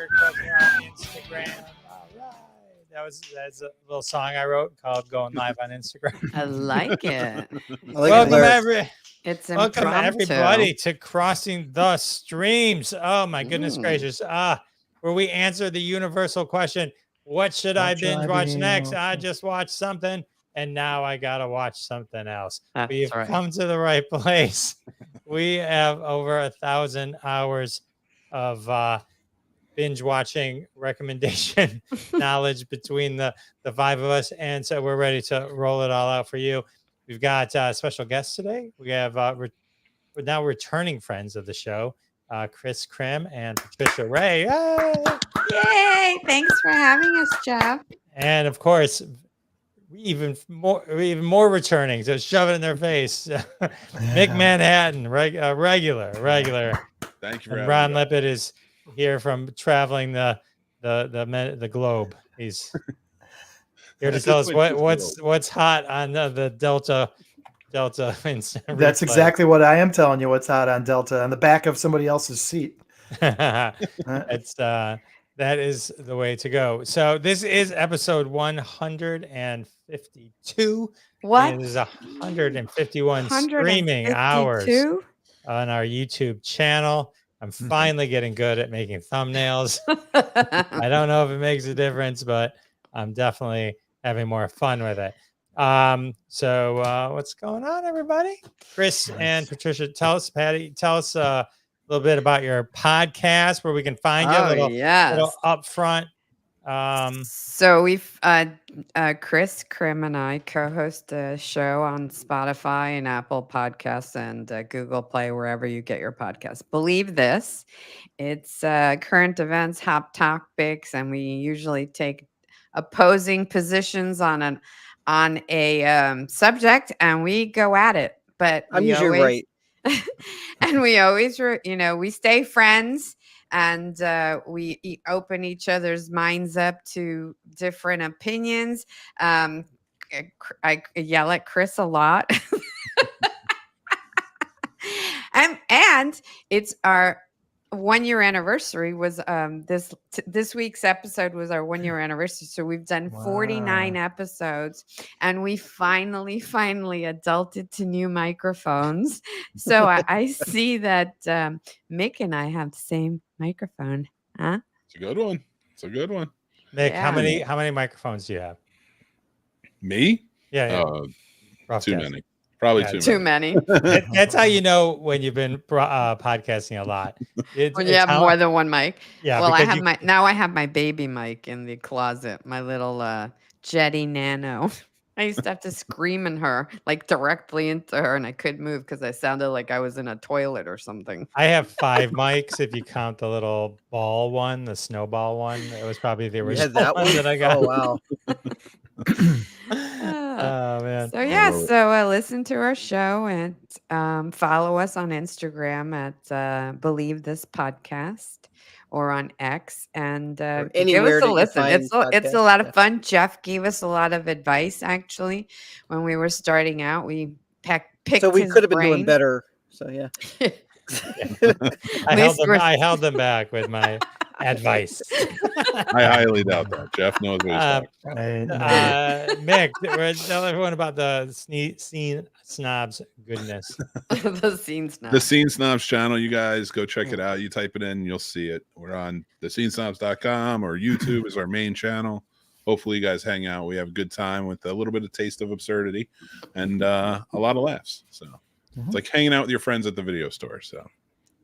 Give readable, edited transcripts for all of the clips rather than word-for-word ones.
your question on Instagram. All right. That's a little song I wrote called "Going Live on Instagram." I like it. Welcome everybody to Crossing the Streams. Oh my goodness gracious! Where we answer the universal question: what should I binge watch next? I just watched something, and now I gotta watch something else. We've come to the right place. We have over 1,000 hours of binge watching recommendation knowledge between the five of us, and so we're ready to roll it all out for you. We've got special guests today. We have we're now returning friends of the show, Chris Krim and Patricia Ray. Yay! Thanks for having us, Jeff. And of course, even more returning. So shove it in their face. Mick Manhattan, regular. Thank you. And Ron Lippett is here from traveling the globe. He's here to tell us what's hot on the Delta. That's exactly what I am telling you. What's hot on Delta on the back of somebody else's seat. It's that is the way to go. So this is episode 152. What? It is 151 streaming hours on our YouTube channel. I'm finally getting good at making thumbnails. I don't know if it makes a difference, but I'm definitely having more fun with it. So what's going on, everybody? Chris and Patricia, Patty, tell us a little bit about your podcast, where we can find you. Little upfront. So we've Chris Krim and I co-host a show on Spotify and Apple Podcasts and Google Play, wherever you get your podcasts. Believe This. It's current events, hot topics, and we usually take opposing positions on a subject, and we go at it. But I'm usually right. And we always, we stay friends, and we open each other's minds up to different opinions. I yell at Chris a lot. and it's our 1 year anniversary was this week's episode was our 1 year anniversary. So we've done 49 episodes, and we finally adulted to new microphones. So I see that Mick and I have the same microphone. Huh? It's a good one. Mick, how many microphones do you have? Me? Yeah. Too many. Probably too many. That's how you know when you've been podcasting a lot. When you have more than one mic. Yeah. Well, I have my baby mic in the closet. My little Jetty Nano. I used to have to scream in her, like directly into her, and I couldn't move because I sounded like I was in a toilet or something. I have 5 mics if you count the little ball one, the snowball one. It was probably the original one that I got. Oh wow. Oh man. So listen to our show and follow us on Instagram at Believe This Podcast, or on X, and give us a listen. It's a lot of fun. Jeff gave us a lot of advice actually when we were starting out. We picked. So we could have been doing better. So yeah. I held them back with my advice. I highly doubt that. Jeff knows what he's talking about. Mick, tell everyone about the Scene Snobs goodness. The Scene Snobs channel. You guys go check it out. You type it in, you'll see it. We're on thescenesnobs.com, or YouTube is our main channel. Hopefully you guys hang out. We have a good time with a little bit of taste of absurdity and a lot of laughs. So it's like hanging out with your friends at the video store. So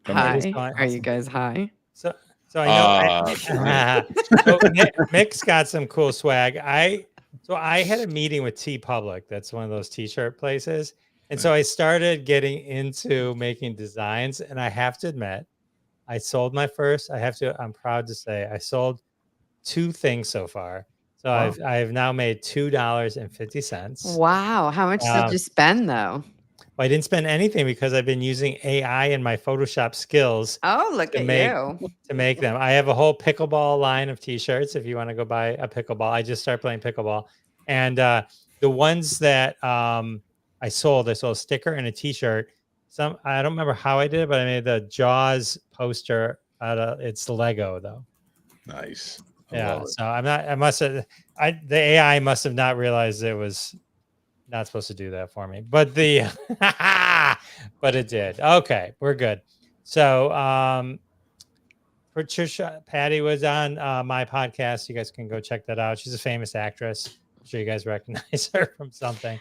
hi. Are you guys high? So I know Mick's got some cool swag. I had a meeting with T Public. That's one of those t-shirt places. And so I started getting into making designs, and I have to admit, I sold my first. I'm proud to say I sold 2 things so far. So wow. I've now made $2.50. Wow. How much did you spend though? Well, I didn't spend anything because I've been using AI and my Photoshop skills. Oh, look at you. To make them. I have a whole pickleball line of t-shirts. If you want to go buy a pickleball, I just started playing pickleball. And the ones that I sold a sticker and a t-shirt. I don't remember how I did it, but I made the Jaws poster out of it's Lego though. Nice. I Yeah. love it. So I'm not. I must have. The AI must have not realized it was not supposed to do that for me, but but it did. Okay, we're good. So Patricia Patty was on my podcast. You guys can go check that out. She's a famous actress. I'm sure you guys recognize her from something.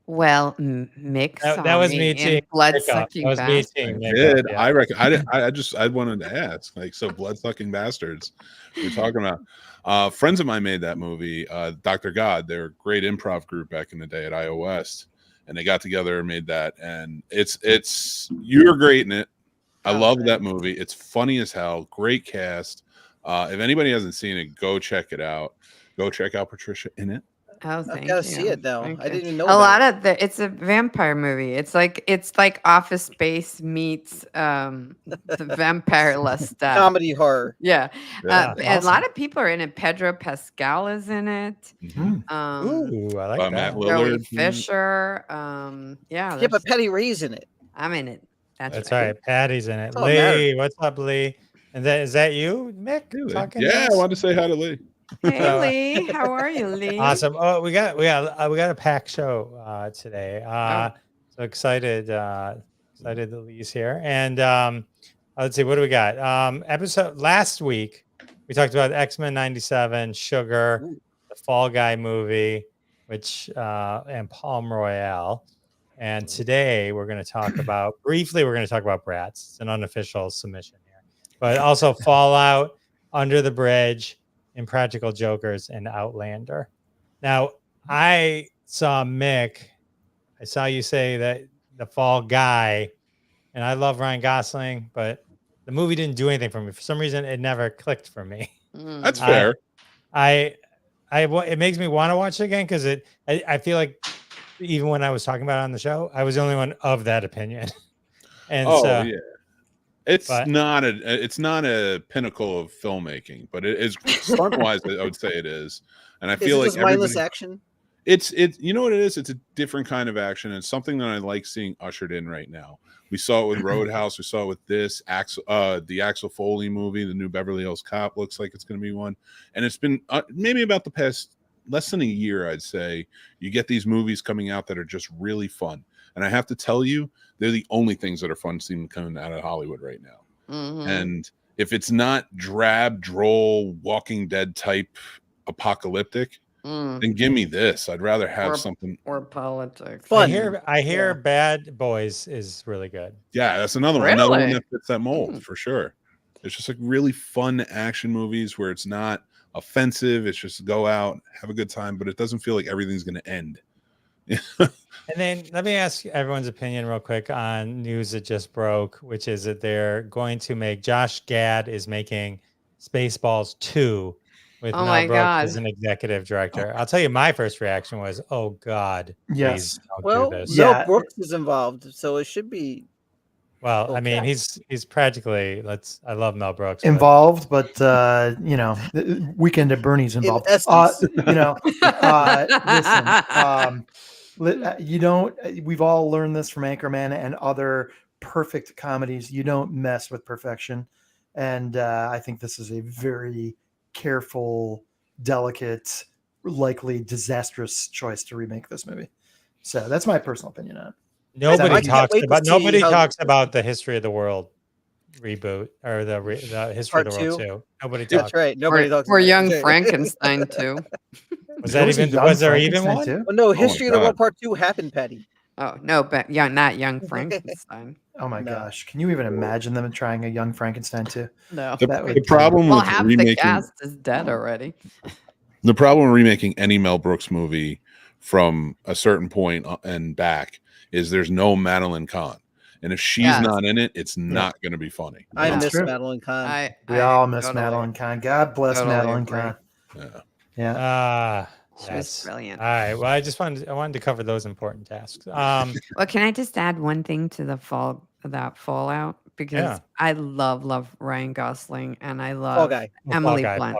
Well, Mick That saw was me me in team Blood Nick up. That Sucking was me Bastard. team Nick Did up, yeah. I reckon? I didn't. I wanted to ask. Like, so blood sucking bastards. We're talking about. Friends of mine made that movie. Dr. God. They're a great improv group back in the day at IO West, and they got together and made that. And it's you're great in it. I love that movie. It's funny as hell. Great cast. If anybody hasn't seen it, go check it out. Go check out Patricia in it. Oh, I've thank got to you. see it now. Thank I you. didn't even know a about lot it. of it's a vampire movie. It's like Office Space meets the vampire-less stuff. Comedy horror. Yeah. Yeah. A lot of people are in it. Pedro Pascal is in it. Mhm. Ooh, I like Matt that. Joey Lillard. Fisher. Yeah, Yeah, but Petty Ray's in it. I'm in it. That's right. right. Patty's in it. That's all that matters. Lee, what's up, Lee? And is that you, Mick? Hey, Lee. Talking to Yeah, I us? wanted to say hi to Lee. Hey So, Lee, how are you, Lee? awesome. Oh, we got a packed show today. So excited that Lee's here. And let's see, what do we got? Episode last week we talked about X-Men 97, Sugar, the Fall Guy movie, which and Palm Royale. And today we're going to talk about Bratz. It's an unofficial submission here, but also Fallout, Under the Bridge, Impractical Jokers, and Outlander. Now, I saw Mick. I saw you say that the Fall Guy, and I love Ryan Gosling, but the movie didn't do anything for me. For some reason, it never clicked for me. That's fair. It makes me want to watch it again because I feel like even when I was talking about it on the show, I was the only one of that opinion. And yeah. It's not a pinnacle of filmmaking, but it is stunt wise. I would say it is, and I feel like just mindless action. It's you know what it is. It's a different kind of action, and something that I like seeing ushered in right now. We saw it with Roadhouse. We saw it with this the Axel Foley movie, the new Beverly Hills Cop. Looks like it's going to be one, and it's been maybe about the past less than a year, I'd say. You get these movies coming out that are just really fun, and I have to tell you, they're the only things that are fun seem coming out of Hollywood right now. Mm-hmm. And if it's not drab, droll, Walking Dead type apocalyptic, then give me this. I'd rather have something or politics. Fun. I hear Bad Boys is really good. Yeah, that's another one. Another one that fits that mold for sure. It's just like really fun action movies where it's not offensive. It's just go out, have a good time, but it doesn't feel like everything's going to end. And then let me ask everyone's opinion real quick on news that just broke, which is that they're going to make Josh Gad is making Spaceballs 2 with Mel Brooks as an executive director. I'll tell you, my first reaction was, "Oh God, yes." Well, Mel Brooks is involved, so it should be. Well, okay. I mean, he's practically. I love Mel Brooks. Involved, but you know, Weekend at Bernie's involved. You know, listen. You don't. We've all learned this from Anchorman and other perfect comedies. You don't mess with perfection, and I think this is a very careful, delicate, likely disastrous choice to remake this movie. So that's my personal opinion on it. Nobody talks about the History of the World reboot or the History of the World 2. Nobody talks. That's right. Nobody talks. Or Young Frankenstein 2. Was there even one? Well, no, History of the World Part 2 happened, Patty. Oh no, but not Young Frankenstein. Oh my gosh, can you even imagine them trying a Young Frankenstein 2? No. The problem with half remaking the cast is dead already. The problem with remaking any Mel Brooks movie from a certain point and back is there's no Madeline Kahn. And if she's not in it, it's not going to be funny. I miss Madeline Kahn. We all miss Madeline Kahn. God bless Madeline Kahn. Yeah. She was brilliant. All right. Well, I wanted to cover those important tasks. Well, can I just add one thing to the Fallout? Because I love Ryan Gosling and I love Emily Blunt.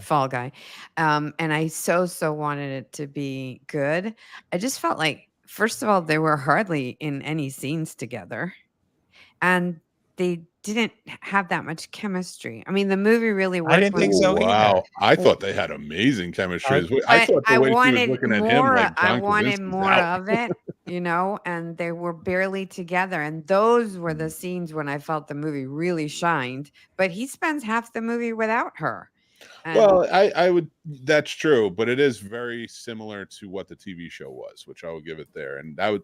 Fall Guy. And I so wanted it to be good. I just felt like, first of all, they were hardly in any scenes together. And they didn't have that much chemistry. I mean, the movie really worked. I didn't think so either. Wow, I thought they had amazing chemistry. I thought the I way she was wanted looking at him, more. like I John wanted Krasinski's more out. of it, and they were barely together. And those were the scenes when I felt the movie really shined. But he spends half the movie without her. Well, I would. That's true, but it is very similar to what the TV show was, which I would give it there. And that would,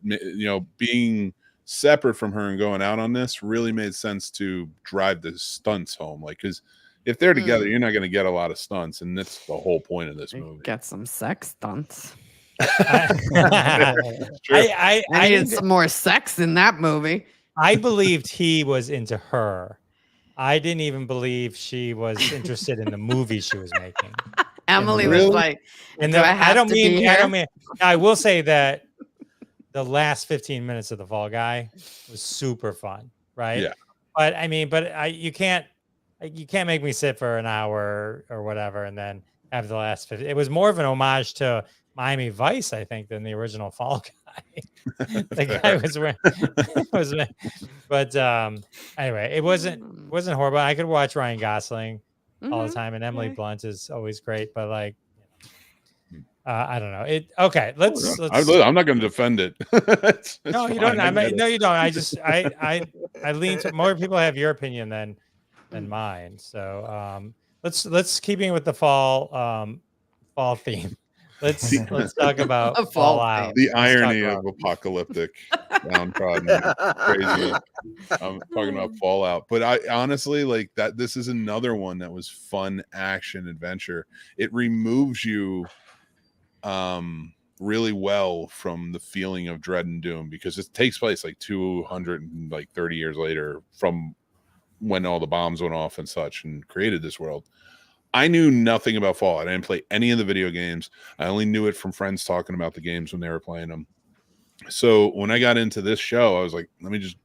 being separate from her and going out on this really made sense to drive the stunts home. Like, because if they're together, you're not going to get a lot of stunts, and that's the whole point of this movie. Get some sex stunts. I needed some more sex in that movie. I believed he was into her. I didn't even believe she was interested in the movie she was making. Emily was like, I will say that the last 15 minutes of The Fall Guy was super fun, right? Yeah. But you can't make me sit for an hour or whatever and then have the last 50. It was more of an homage to Miami Vice, I think, than the original Fall Guy. The guy but anyway, it wasn't horrible. I could watch Ryan Gosling all the time, and Emily Blunt is always great. But like, I don't know. Let's. I'm not going to defend it. No, you don't. No, you don't. I lean to more people have your opinion than mine. So let's keeping with the fall theme. Let's talk about Fallout. The irony of apocalyptic, downtrodden, crazy. I'm talking about Fallout, but I honestly like that. This is another one that was fun action adventure. It removes you, really well from the feeling of dread and doom because it takes place like 230 years later from when all the bombs went off and such and created this world. I knew nothing about Fallout. I didn't play any of the video games. I only knew it from friends talking about the games when they were playing them. So when I got into this show, I was like, let me just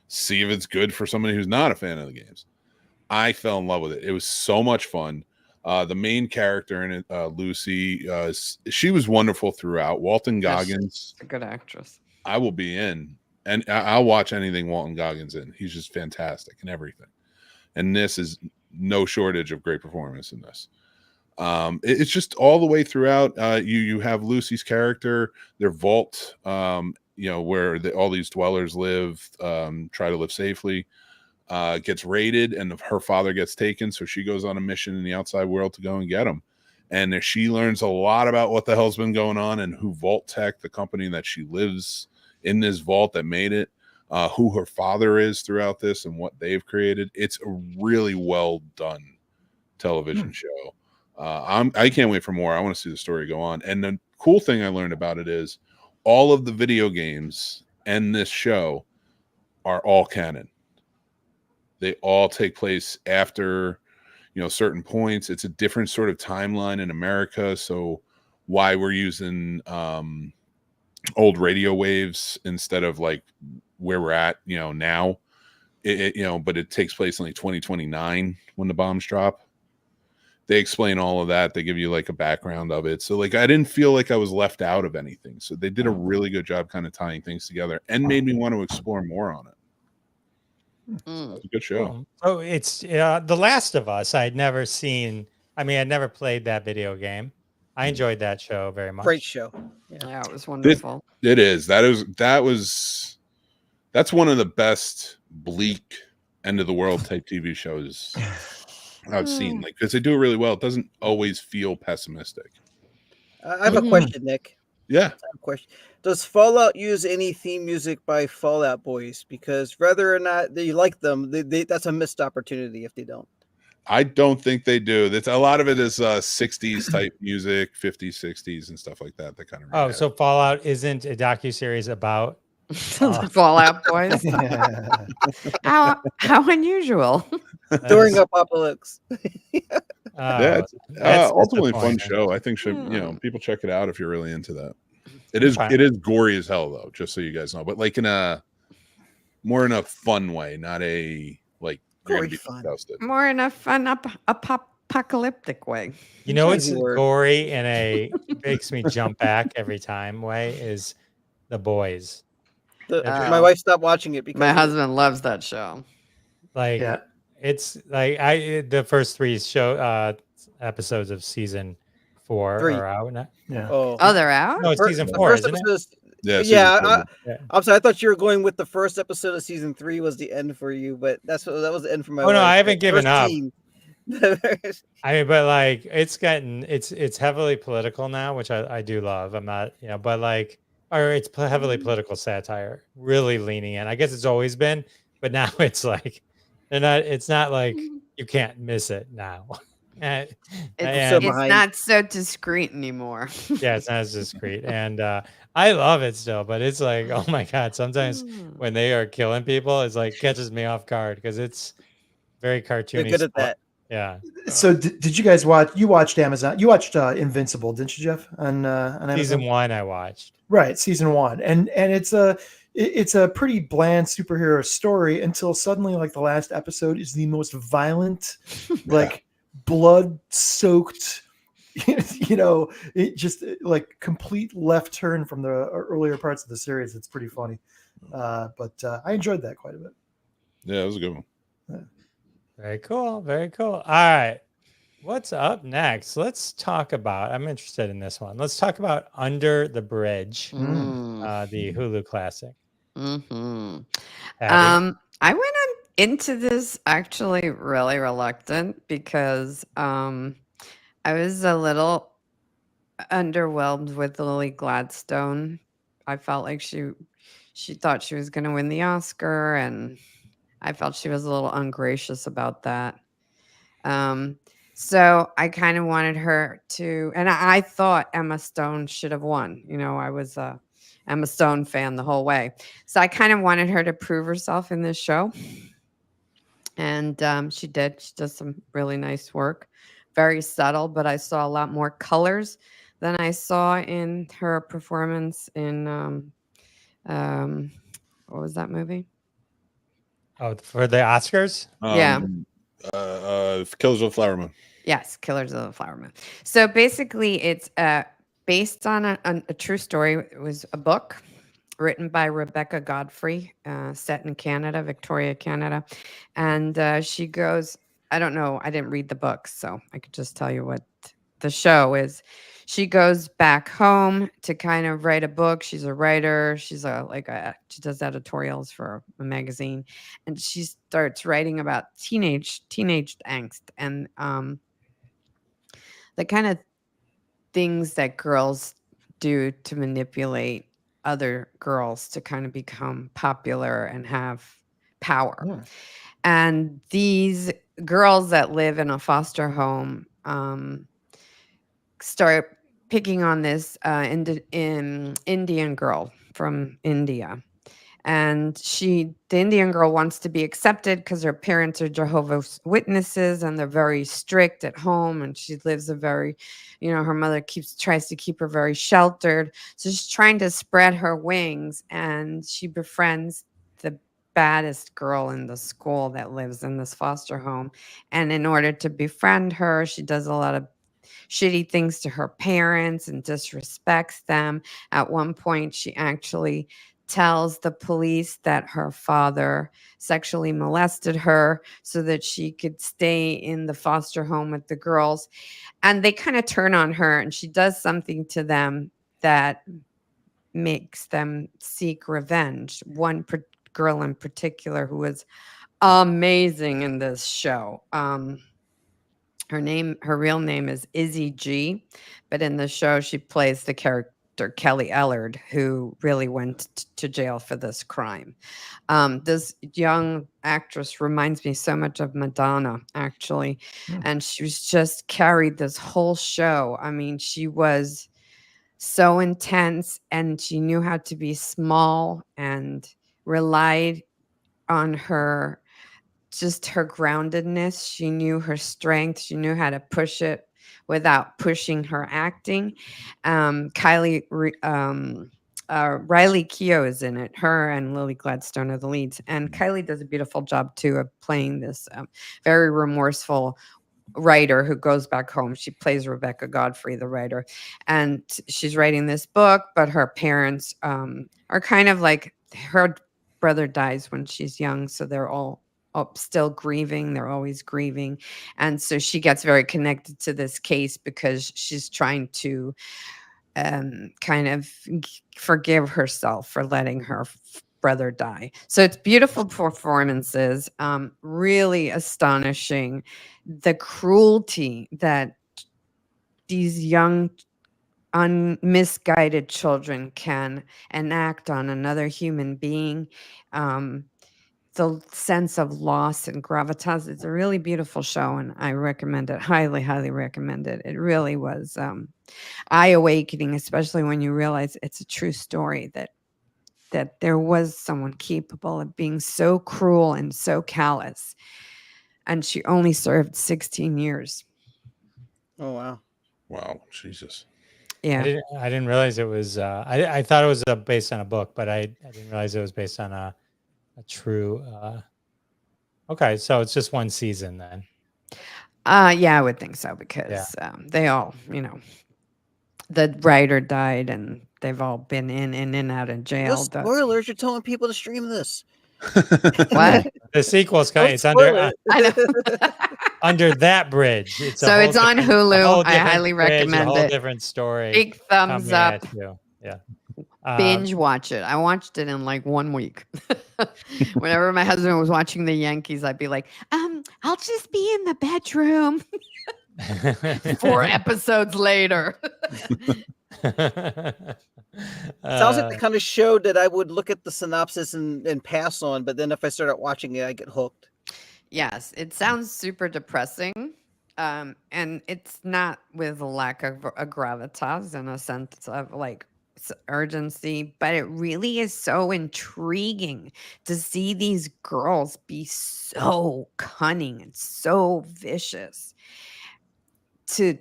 see if it's good for somebody who's not a fan of the games. I fell in love with it. It was so much fun. The main character in it, Lucy, she was wonderful throughout. Walton Goggins, a good actress. I will be in, and I'll watch anything Walton Goggins in. He's just fantastic in everything. And this is no shortage of great performance in this. It's just all the way throughout. You have Lucy's character, their vault, where all these dwellers live, try to live safely, gets raided, and her father gets taken. So she goes on a mission in the outside world to go and get him. And she learns a lot about what the hell's been going on and who Vault Tech, the company that she lives in this vault that made it, who her father is throughout this and what they've created. It's a really well done television show. I can't wait for more. I want to see the story go on. And the cool thing I learned about it is all of the video games and this show are all canon. They all take place after, certain points. It's a different sort of timeline in America. So why we're using old radio waves instead of like where we're at, now, but it takes place in like 2029 when the bombs drop. They explain all of that. They give you like a background of it. So like, I didn't feel like I was left out of anything. So they did a really good job kind of tying things together and made me want to explore more on it. So it's a good show. So it's The Last of Us. I'd never seen. I'd never played that video game. I enjoyed that show very much. Great show. Yeah, it was wonderful. It is. That's one of the best bleak end of the world type TV shows I've seen. Like, because they do it really well. It doesn't always feel pessimistic. I have a question, Nick. Yeah. I have a question. Does Fallout use any theme music by Fallout Boys? Because whether or not you like them, that's a missed opportunity if they don't. I don't think they do. That's a lot of it is 60s type music, 50s, 60s, and stuff like that. That kind of. So Fallout isn't a docuseries about the Fallout Boys. How unusual. During Apocalypse. Ultimately a fun show. I think people check it out if you're really into that. It is gory as hell though, just so you guys know, but like in a fun way, not a like gory fun. More in a fun apocalyptic way. It's gory and makes me jump back every time way is The Boys. My wife stopped watching it because my husband loves that show. Like Yeah. it's like the first three episodes of season 4 3. are out now. Yeah. Oh, Oh, they're out? No, it's season the 4, first isn't it? episode is. Yeah, Yeah, season 4. Yeah. I'm sorry. I thought you were going with the first episode of season 3 was the end for you, but that was the end for my Oh no, wife. I haven't The given first up. scene. I mean, but like it's heavily political now, which I do love. I'm not, but like, or it's heavily political satire, really leaning in. I guess it's always been, but now it's like it's not like you can't miss it now. And so It's behind. not so discreet anymore. yeah, it's not as discreet. And I love it still, but it's like, oh my God, sometimes when they are killing people, it's like catches me off guard because it's very They're cartoony. good at that. Yeah. So did you guys watch? You watched Amazon. You watched Invincible, didn't you, Jeff? On Amazon. Season 1 I watched. Right, season 1, and it's a pretty bland superhero story until suddenly, like the last episode is the most violent, like blood-soaked, it just like complete left turn from the earlier parts of the series. It's pretty funny, but I enjoyed that quite a bit. Yeah, it was a good one. Very cool. Very cool. All right. What's up next? Let's talk about, I'm interested in this one. Let's talk about Under the Bridge, the Hulu classic. Mm-hmm. Abby? I went into this actually really reluctant because I was a little underwhelmed with Lily Gladstone. I felt like she thought she was going to win the Oscar, and I felt she was a little ungracious about that. So I kind of wanted her to, and I thought Emma Stone should have won. I was a Emma Stone fan the whole way. So I kind of wanted her to prove herself in this show. And she did. She does some really nice work. Very subtle, but I saw a lot more colors than I saw in her performance in, what was that movie? Oh, for the Oscars? Yeah. Killers of the Flower Moon. Yes, Killers of the Flower Moon. So basically, it's based on a true story. It was a book written by Rebecca Godfrey, set in Canada, Victoria, Canada. And she goes, I don't know, I didn't read the book, so I could just tell you what the show is. She goes back home to kind of write a book. She's a writer. She does editorials for a magazine, and she starts writing about teenage angst and the kind of things that girls do to manipulate other girls to kind of become popular and have power. Yeah. And these girls that live in a foster home start picking on this Indian girl from India. And the Indian girl wants to be accepted because her parents are Jehovah's Witnesses and they're very strict at home. And she lives her mother tries to keep her very sheltered. So she's trying to spread her wings, and she befriends the baddest girl in the school that lives in this foster home. And in order to befriend her, she does a lot of shitty things to her parents and disrespects them. At one point, she actually tells the police that her father sexually molested her so that she could stay in the foster home with the girls. And they kind of turn on her, and she does something to them that makes them seek revenge. One girl in particular who was amazing in this show. Her real name is Izzy G, but in the show she plays the character Kelly Ellard, who really went to jail for this crime. This young actress reminds me so much of Madonna, actually, and she's just carried this whole show. I mean, she was so intense, and she knew how to be small and relied on her groundedness. She knew her strength. She knew how to push it without pushing her acting. Riley Keough is in it. Her and Lily Gladstone are the leads. And Kylie does a beautiful job, too, of playing this very remorseful writer who goes back home. She plays Rebecca Godfrey, the writer. And she's writing this book, but her parents are kind of like, her brother dies when she's young, so they're all still grieving. They're always grieving. And so she gets very connected to this case because she's trying to kind of forgive herself for letting her brother die. So it's beautiful performances, really astonishing. The cruelty that these young misguided children can enact on another human being. The sense of loss and gravitas. It's a really beautiful show, and I recommend it. Highly, highly recommend it. It really was eye-awakening, especially when you realize it's a true story that there was someone capable of being so cruel and so callous, and she only served 16 years. Oh wow! Wow, Jesus. Yeah, I didn't realize it was. I thought it was based on a book, but I didn't realize it was based on a true. Okay, so it's just one season then. yeah, I would think so because they all, the writer died, and they've all been in and out of No jail. spoilers. You're telling people to stream this. What? The sequel's Don't it's spoil under it. I know. under that bridge. It's So it's on Hulu. I highly recommend a whole it. different story. Big thumbs coming up. at you. Yeah. Binge watch it. I watched it in like 1 week. Whenever my husband was watching the Yankees, I'd be like, I'll just be in the bedroom. 4 episodes later. Sounds like the kind of show that I would look at the synopsis and pass on, but then if I start watching it, I get hooked. Yes, it sounds super depressing. And it's not with a lack of gravitas in a sense of like urgency, but it really is so intriguing to see these girls be so cunning and so vicious to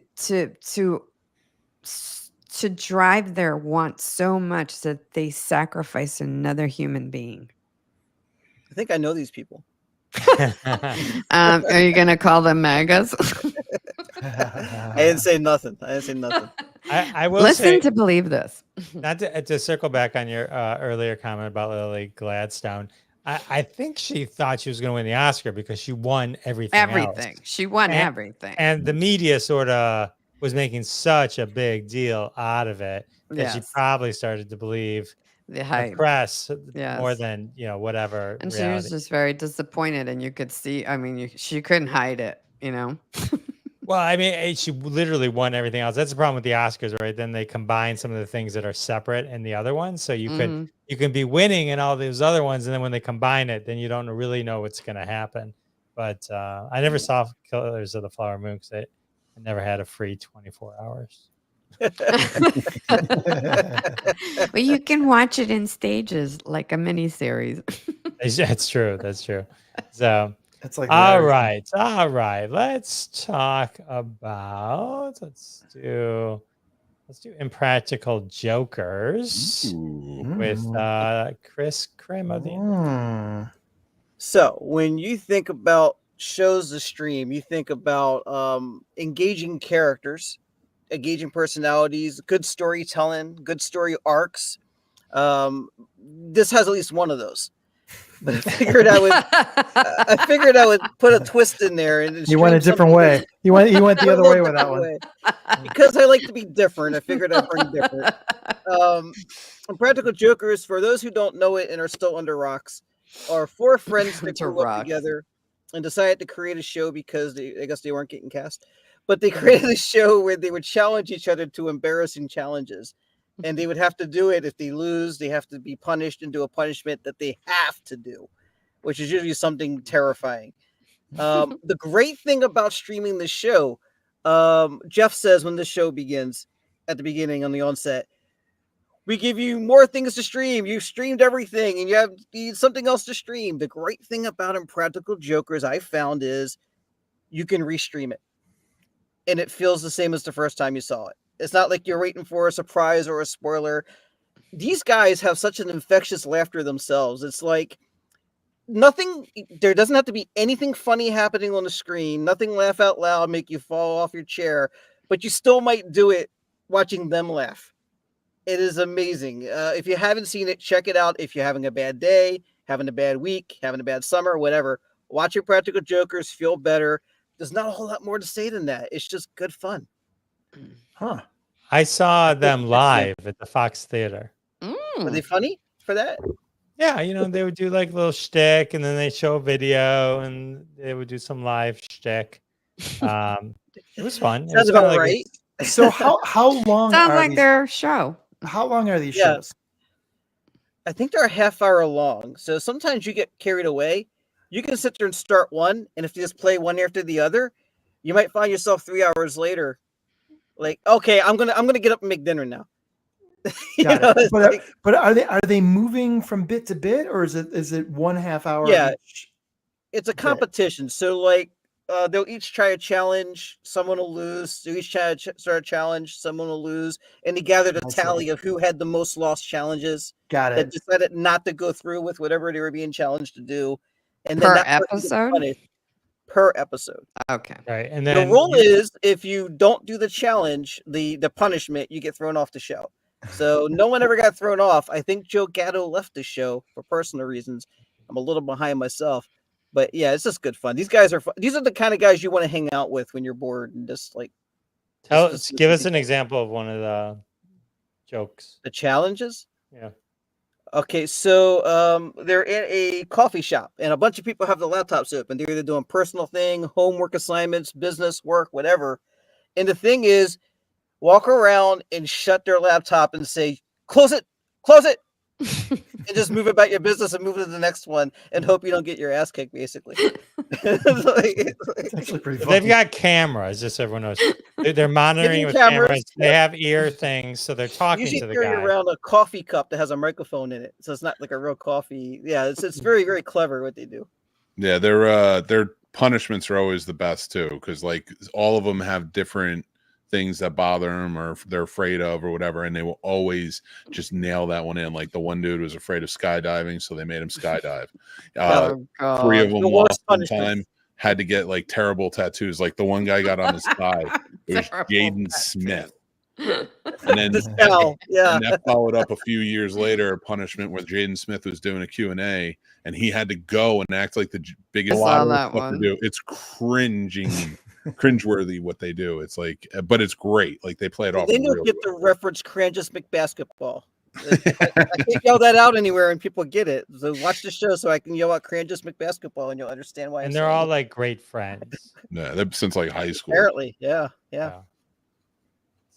drive their wants so much that they sacrifice another human being. I think I know these people. Are you gonna call them MAGAs? I didn't say nothing. I will listen to believe this. Not to circle back on your earlier comment about Lily Gladstone. I think she thought she was going to win the Oscar because she won everything. Everything. Else. She won everything. And the media sort of was making such a big deal out of it that she probably started to believe the hype, the press more than whatever. And reality. She was just very disappointed, and you could see. I mean, she couldn't hide it. Well, I mean, she literally won everything else. That's the problem with the Oscars, right? Then they combine some of the things that are separate in the other ones, so you can be winning in all those other ones, and then when they combine it, then you don't really know what's going to happen. But I never saw Killers of the Flower Moon because I never had a free 24 hours. Well, you can watch it in stages like a mini series. That's true. So it's like all right. Let's talk about let's do Impractical Jokers with Chris Krim. So when you think about shows to stream, you think about engaging characters, engaging personalities, good storytelling, good story arcs. This has at least one of those. But I figured I would put a twist in there, and you went a different way. You went the other way with that one. Because I like to be different. I figured I'd bring different. Impractical Jokers, for those who don't know it and are still under rocks, are 4 friends that grew up together and decided to create a show because I guess they weren't getting cast. But they created a show where they would challenge each other to embarrassing challenges. And they would have to do it. If they lose, they have to be punished and do a punishment that they have to do, which is usually something terrifying. The great thing about streaming the show, Jeff says when the show begins, at the beginning on the onset, we give you more things to stream. You've streamed everything and you need something else to stream. The great thing about Impractical Jokers I found is you can restream it. And it feels the same as the first time you saw it. It's not like you're waiting for a surprise or a spoiler. These guys have such an infectious laughter themselves. It's like there doesn't have to be anything funny happening on the screen. Nothing laugh out loud, make you fall off your chair, but you still might do it watching them laugh. It is amazing. If you haven't seen it, check it out. If you're having a bad day, having a bad week, having a bad summer, whatever, watch your Practical Jokers, feel better. There's not a whole lot more to say than that. It's just good fun. Huh. I saw them live at the Fox Theater. Were they funny for that? Yeah, they would do like a little shtick, and then they show a video, and they would do some live shtick. It was fun. Sounds about right. So how long Sounds are like these, their show. how long are these shows? I think they're a half hour long. So sometimes you get carried away. You can sit there and start one, and if you just play one after the other, you might find yourself 3 hours later, like, okay, I'm gonna get up and make dinner now. Got it. But are they moving from bit to bit, or is it 1/2 hour? Yeah, it's a competition. So like, they'll each try a challenge. Someone will lose. They'll each try to start a challenge. Someone will lose, and they gather the tally of who had the most lost challenges. Got it. That decided not to go through with whatever they were being challenged to do, and Per then episode. Per episode. Okay. Right, and then the rule is if you don't do the challenge, the punishment, you get thrown off the show. So no one ever got thrown off. I think Joe Gatto left the show for personal reasons. I'm a little behind myself, but yeah, it's just good fun. These guys are fun. These are the kind of guys you want to hang out with when you're bored and just like. Give us an example of one of the jokes. The challenges. Yeah. Okay, so they're in a coffee shop, and a bunch of people have the laptops open. They're either doing personal thing, homework assignments, business work, whatever. And the thing is, walk around and shut their laptop and say, close it, and just move about your business and move to the next one and hope you don't get your ass kicked, basically. It's actually pretty fun. They've got cameras, just so everyone knows. They're monitoring with cameras. They have ear things, so they're talking to the guy. Usually around a coffee cup that has a microphone in it, so it's not like a real coffee. Yeah, it's very, very clever what they do. Yeah, their punishments are always the best too, because like all of them have different things that bother them or they're afraid of or whatever, and they will always just nail that one in. Like the one dude was afraid of skydiving, so they made him skydive. 3 of them lost one time, had to get like terrible tattoos. Like the one guy got on his thigh. It was Jaden Smith. And then and that followed up a few years later, a punishment where Jaden Smith was doing a Q&A and he had to go and act like the biggest that one. to do. It's cringeworthy what they do. It's like, but it's great. Like they play it off. They don't get the reference Cranjus McBasketball. I can't yell that out anywhere and people get it. So watch the show so I can yell out Cranjus McBasketball and you'll understand why. And they're all like great friends. Yeah, they're since like high school. Apparently, yeah.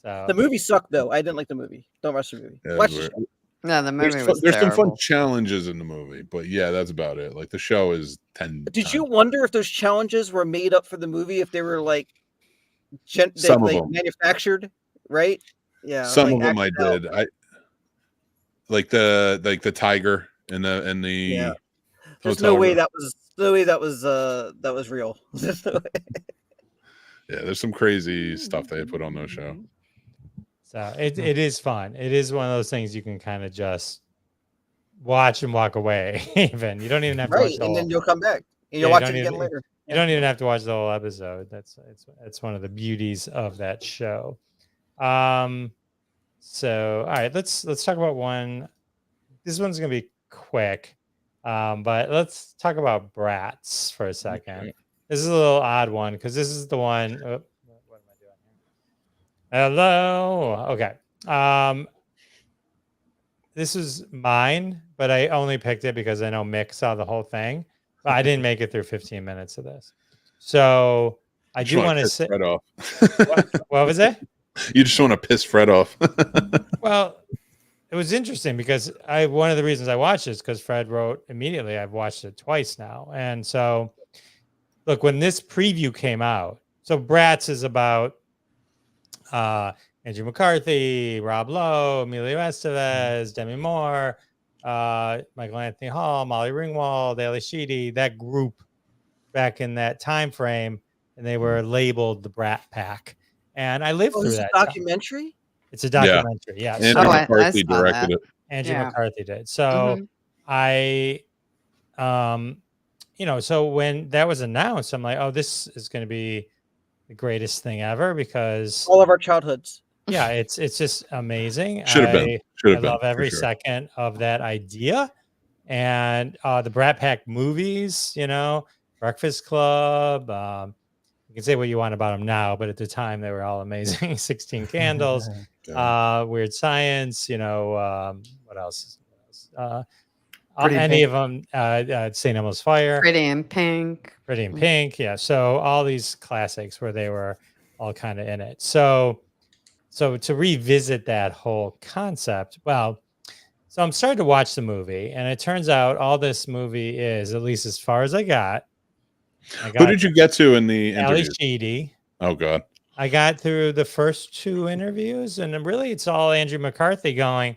So the movie sucked though. I didn't like the movie. Don't watch the movie. Yeah, watch the show. No, the movie was there's some terrible. fun challenges in the movie, but yeah, that's about it. Like the show is 10. Did you wonder if those challenges were made up for the movie? If they were like, some of them manufactured, right? Yeah, some of them I did. I like the tiger and the. Yeah. There's no way that was real. Yeah, there's some crazy stuff they put on those show. So it is fun. It is one of those things you can kind of just watch and walk away. Even you don't even have to watch the and whole, then you'll come back and you'll watch it again later. You don't even have to watch the whole episode. It's one of the beauties of that show. So all right, let's talk about one. This one's gonna be quick, but let's talk about Bratz for a second. Okay. This is a little odd one because this is the one. Oh, what am I doing here? Hello. Okay. This is mine, but I only picked it because I know Mick saw the whole thing. But I didn't make it through 15 minutes of this. So I do want to say. Fred off. What was it? You just want to piss Fred off. Well, it was interesting because one of the reasons I watched this because Fred wrote immediately. I've watched it twice now, and so look, when this preview came out, so Bratz is about Andrew McCarthy, Rob Lowe, Emilio Estevez, Demi Moore, Michael Anthony Hall, Molly Ringwald, Ali Sheedy, that group back in that time frame, and they were labeled the Brat Pack. And I lived through that. Documentary? It's a documentary, yeah. Andrew McCarthy directed it. Andrew McCarthy did. So I so when that was announced, I'm like, oh, this is going to be the greatest thing ever because all of our childhoods. Yeah, it's just amazing. Should have been. I love every second of that idea. And the Brat Pack movies, Breakfast Club. You can say what you want about them now, but at the time they were all amazing. 16 Candles, Weird Science. What else? Any of them? St. Elmo's Fire, Pretty in Pink. Yeah. So all these classics where they were all kind of in it. So to revisit that whole concept, so I'm starting to watch the movie, and it turns out all this movie is, at least as far as I got. Who did you get to in the Ali interview? Sheedy. Oh God. I got through the first 2 interviews, and really it's all Andrew McCarthy going,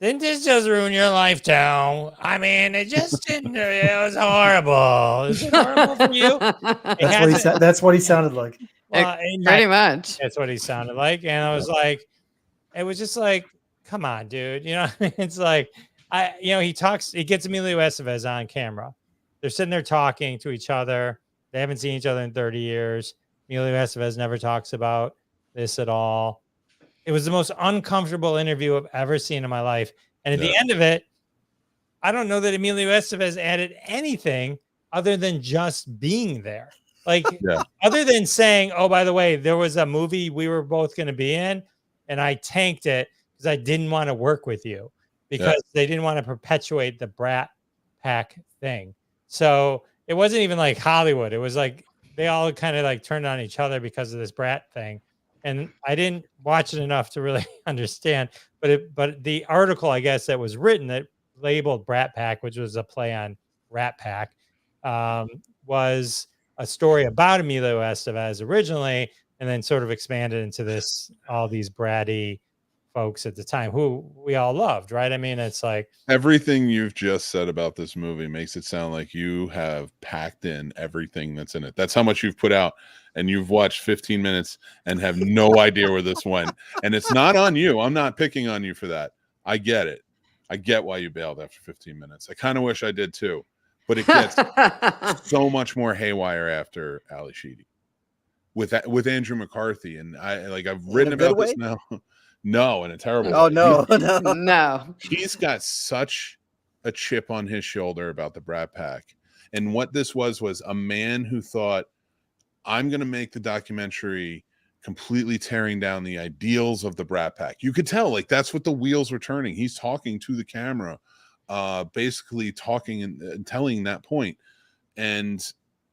didn't this just ruin your life, Tom? I mean, it just didn't. It was horrible. Is it horrible for you? That's what he sounded like. Well, pretty much. That's what he sounded like. And I was like, it was just like, come on, dude. It's like, he gets Emilio Estevez on camera. They're sitting there talking to each other. They haven't seen each other in 30 years. Emilio Estevez never talks about this at all. It was the most uncomfortable interview I've ever seen in my life. And at the end of it, I don't know that Emilio Estevez added anything other than just being there. Like, other than saying, oh, by the way, there was a movie we were both going to be in, and I tanked it because I didn't want to work with you because they didn't want to perpetuate the Brat Pack thing. So it wasn't even like Hollywood. It was like they all kind of like turned on each other because of this Brat thing. And I didn't watch it enough to really understand. But the article, I guess, that was written that labeled Brat Pack, which was a play on Rat Pack, was a story about Emilio Estevez originally, and then sort of expanded into all these bratty folks at the time who we all loved, right? I mean, it's like everything you've just said about this movie makes it sound like you have packed in everything that's in it. That's how much you've put out, and you've watched 15 minutes and have no idea where this went. And it's not on you. I'm not picking on you for that. I get it. I get why you bailed after 15 minutes. I kind of wish I did too, but it gets so much more haywire after Ali Sheedy with Andrew McCarthy. And I've written about this now. No, in a terrible way. Oh, no. No. He's got such a chip on his shoulder about the Brat Pack. And what this was a man who thought, I'm going to make the documentary completely tearing down the ideals of the Brat Pack. You could tell, like, that's what the wheels were turning. He's talking to the camera, basically talking and telling that point. And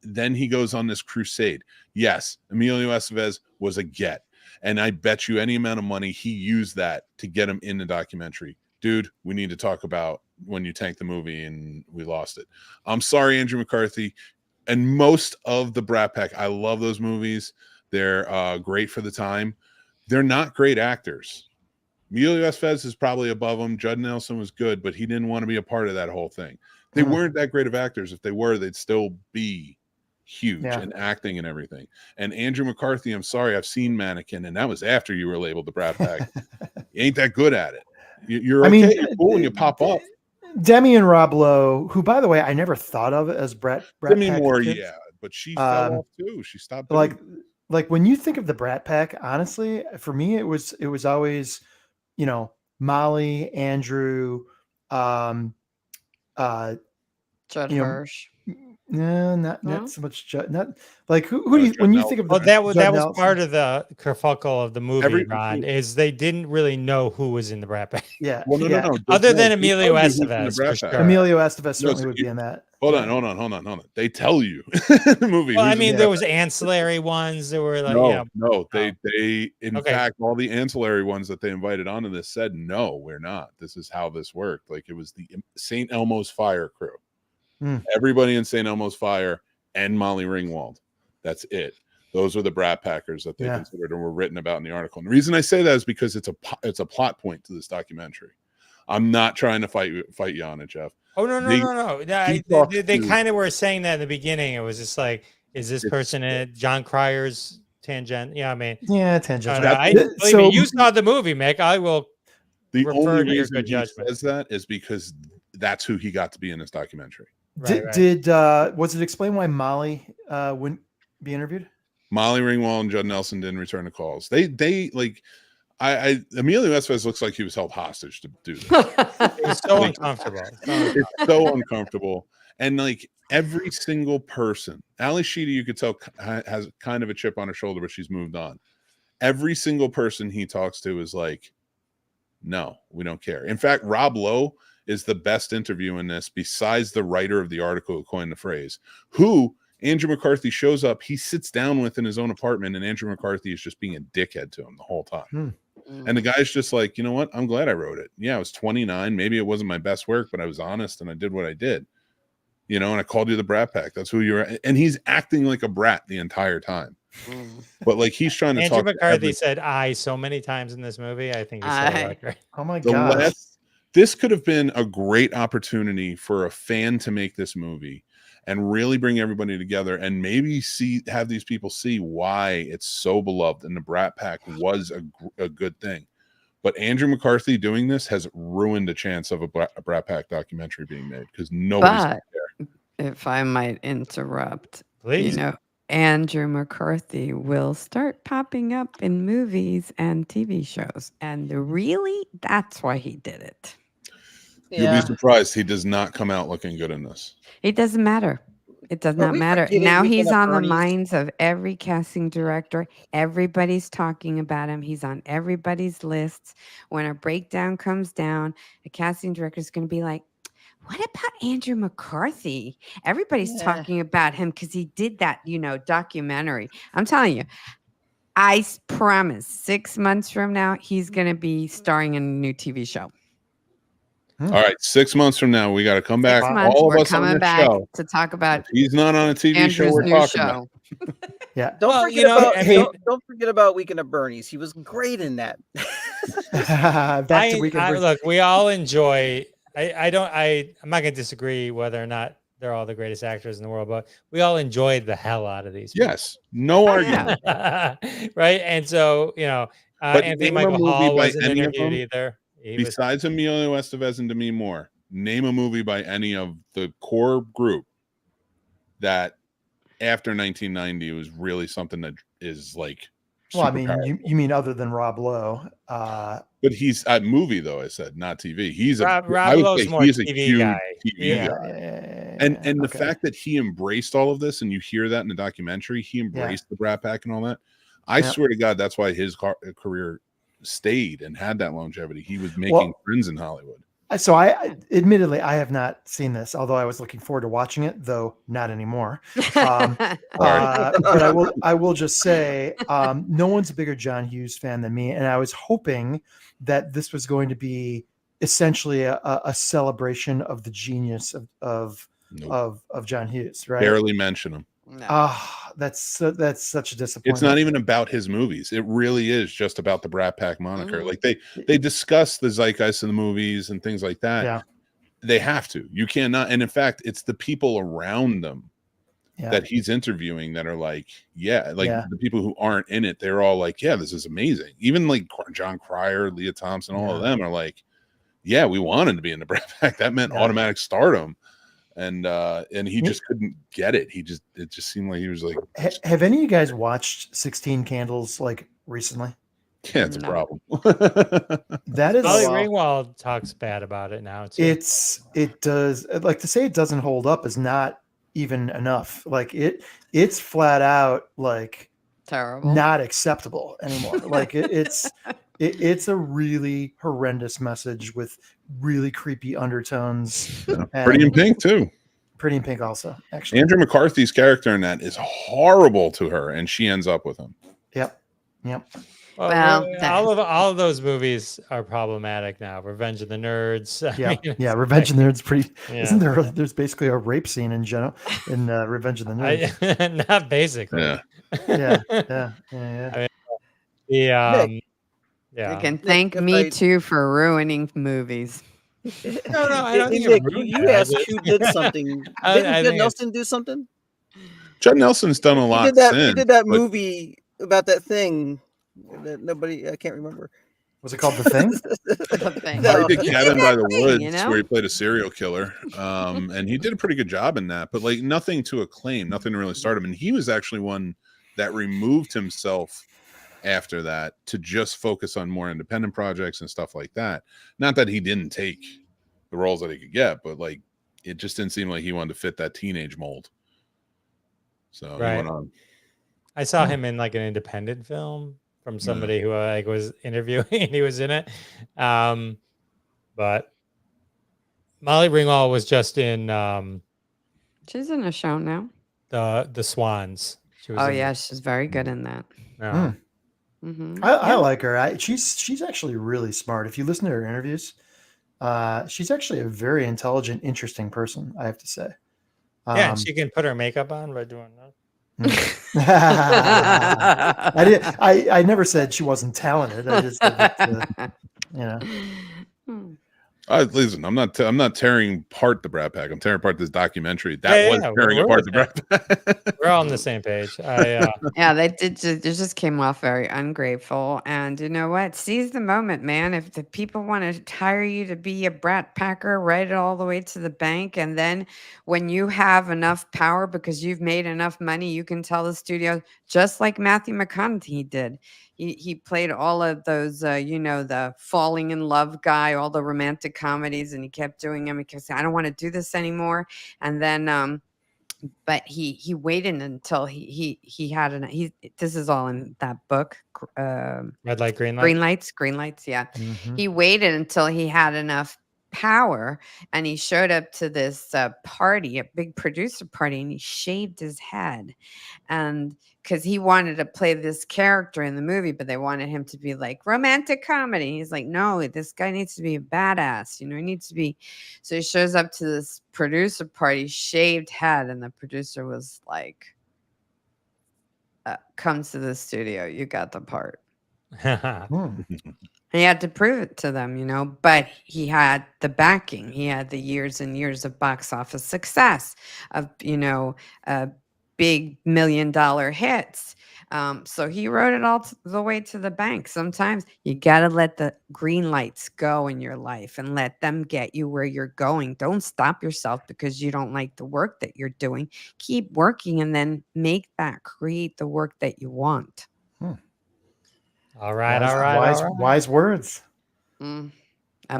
then he goes on this crusade. Yes, Emilio Estevez was a get. And I bet you any amount of money he used that to get him in the documentary. Dude, we need to talk about when you tanked the movie and we lost it. I'm sorry, Andrew McCarthy. And most of the Brat Pack, I love those movies. They're great for the time. They're not great actors. Emilio Estevez is probably above them. Judd Nelson was good, but he didn't want to be a part of that whole thing. They weren't that great of actors. If they were, they'd still be huge and acting and everything. And Andrew McCarthy, I'm sorry, I've seen Mannequin, and that was after you were labeled the Brat Pack. You ain't that good at it. You're okay. You're cool when you pop up. Demi and Rob Lowe, who, by the way, I never thought of as Brat Demi Pack Moore, kids. but she fell off too. She stopped. Like when you think of the Brat Pack, honestly, for me, it was always, Molly, Andrew, Judd Hirsch. No, not so much. Not like who do you when you think of the that was part of the kerfuffle of the movie, Ron, is they didn't really know who was in the Brat Pack. Yeah. Well, no. Other than Emilio Estevez, for sure. Emilio Estevez certainly would be in that. Hold on. They tell you in the movie. Well, I mean, there was ancillary ones that were like, no. They in fact, all the ancillary ones that they invited onto this said, no, we're not. This is how this worked. Like, it was the St. Elmo's Fire crew. Everybody in St. Elmo's Fire and Molly Ringwald. That's it. Those are the Brat Packers that they considered and were written about in the article. And the reason I say that is because it's a plot point to this documentary. I'm not trying to fight you on it, Jeff. Oh, no. They kind of were saying that in the beginning. It was just like, is this person in John Cryer's tangent? Yeah, I mean, tangent. You saw the movie, Mick. I will. The only reason he says that is because that's who he got to be in this documentary. Did was it explained why Molly wouldn't be interviewed? Molly Ringwald and Judd Nelson didn't return the calls. They like Emilio Estevez looks like he was held hostage to do this. It's so uncomfortable. It's so uncomfortable. And like every single person. Ali Sheedy, you could tell, has kind of a chip on her shoulder, but she's moved on. Every single person he talks to is like, no, we don't care. In fact, Rob Lowe is the best interview in this, besides the writer of the article who coined the phrase, who Andrew McCarthy shows up, he sits down with in his own apartment, and Andrew McCarthy is just being a dickhead to him the whole time. And the guy's just like, you know what? I'm glad I wrote it. Yeah, I was 29. Maybe it wasn't my best work, but I was honest and I did what I did. You know, and I called you the Brat Pack. That's who you're. And he's acting like a brat the entire time. But like he's trying to Andrew talk. McCarthy said "I" so many times in this movie. I think he said it right. Oh my god! This could have been a great opportunity for a fan to make this movie and really bring everybody together, and maybe have these people see why it's so beloved and the Brat Pack was a good thing. But Andrew McCarthy doing this has ruined the chance of a Brat Pack documentary being made, because nobody's there. If I might interrupt, Please. you know, Andrew McCarthy will start popping up in movies and TV shows. And really, that's why he did it. You'll be surprised he does not come out looking good in this. It doesn't matter. It does not matter. Now he's on the minds of every casting director. Everybody's talking about him. He's on everybody's lists. When a breakdown comes down, a casting director is going to be like, what about Andrew McCarthy? Everybody's talking about him because he did that, you know, documentary. I'm telling you, I promise 6 months from now, he's going to be starring in a new TV show. All right, 6 months from now, we got to come back. All of us on this show to talk about. If he's not on a TV Andrew's show. We're talking about. Yeah. Don't forget about Weekend at Bernie's. He was great in that. Look, we all enjoy. I'm not going to disagree whether or not they're all the greatest actors in the world, but we all enjoyed the hell out of these. Yes, no argument. Right, and so you know, Anthony Michael Hall wasn't interviewed either. Besides Emilio Estevez and Demi Moore, name a movie by any of the core group that after 1990 was really something that is like. Well, I mean, you mean other than Rob Lowe? But he's a movie, though. I said not TV. He's Rob Lowe's more he's TV guy. TV guy. And the fact that he embraced all of this, and you hear that in the documentary, he embraced the Brat Pack and all that. I swear to God, that's why his career stayed and had that longevity. He was making friends in Hollywood. So I admittedly, I have not seen this, although I was looking forward to watching it, though not anymore. But I will just say, no one's a bigger John Hughes fan than me. And I was hoping that this was going to be essentially a celebration of the genius of John Hughes, right? Barely mention him. No. That's such a disappointment. It's not even about his movies. It really is just about the Brat Pack moniker. Like they discuss the zeitgeist of the movies and things like that. Yeah. They have to. You cannot. And in fact, it's the people around them that he's interviewing that are like, the people who aren't in it, they're all like, yeah, this is amazing. Even like John Cryer, Leah Thompson, all of them are like, yeah, we wanted to be in the Brat Pack. That meant automatic stardom. And he just couldn't get it. It just seemed like he was like. Have any of you guys watched 16 Candles like recently? Yeah, it's a problem. That is. Molly Ringwald talks bad about it now too. It does, like, to say it doesn't hold up is not even enough. Like it's flat out like terrible, not acceptable anymore. Like it's a really horrendous message with really creepy undertones. Pretty in Pink too. Pretty in Pink also, actually. Andrew McCarthy's character in that is horrible to her, and she ends up with him. Yep. Well, all of those movies are problematic now. Revenge of the Nerds. Revenge of the Nerds. Pretty. Yeah. Isn't there? There's basically a rape scene in Revenge of the Nerds. Not basically. Yeah. I mean, you can thank me too for ruining movies. No, I don't think Nick, you asked who did something. Didn't Judd Nelson do something? Judd Nelson's done a lot. He did that movie about that thing that nobody. I can't remember. Was it called The Thing? The Thing. No, he did Cabin by the Woods, where he played a serial killer, and he did a pretty good job in that. But like nothing to acclaim, nothing to really start him. And he was actually one that removed himself after that to just focus on more independent projects and stuff like that. Not that he didn't take the roles that he could get, but like it just didn't seem like he wanted to fit that teenage mold. So Right. he went on. I saw him in like an independent film from somebody who like was interviewing. He was in it, but Molly Ringwald was just in. She's in a show now. The Swans. She was. Oh yeah, she's very good in that. No. I like her. She's actually really smart. If you listen to her interviews, she's actually a very intelligent, interesting person, I have to say. Yeah, she can put her makeup on by doing that. I never said she wasn't talented. I just said that, Listen, I'm not tearing apart the Brat Pack. I'm tearing apart this documentary. That was tearing apart the Brat Pack. We're all on the same page. Yeah, they did. They just came off very ungrateful. And you know what? Seize the moment, man. If the people want to hire you to be a Brat Packer, write it all the way to the bank. And then when you have enough power because you've made enough money, you can tell the studio, just like Matthew McConaughey did. He played all of those, the falling in love guy, all the romantic comedies, and he kept doing them. He kept saying, I don't want to do this anymore. And then, but he waited until he had this is all in that book. Red Light, Green Light? Green Lights. Yeah. He waited until he had enough power, and he showed up to this party, a big producer party, and he shaved his head. And because he wanted to play this character in the movie, but they wanted him to be like romantic comedy. He's like, no, this guy needs to be a badass. He needs to be. So he shows up to this producer party, shaved head, and the producer was like, come to the studio. You got the part. He had to prove it to them, but he had the backing. He had the years and years of box office success of, big $1 million hits. So he wrote it all the way to the bank. Sometimes you got to let the green lights go in your life and let them get you where you're going. Don't stop yourself because you don't like the work that you're doing. Keep working and then create the work that you want. All right. Wise words. I've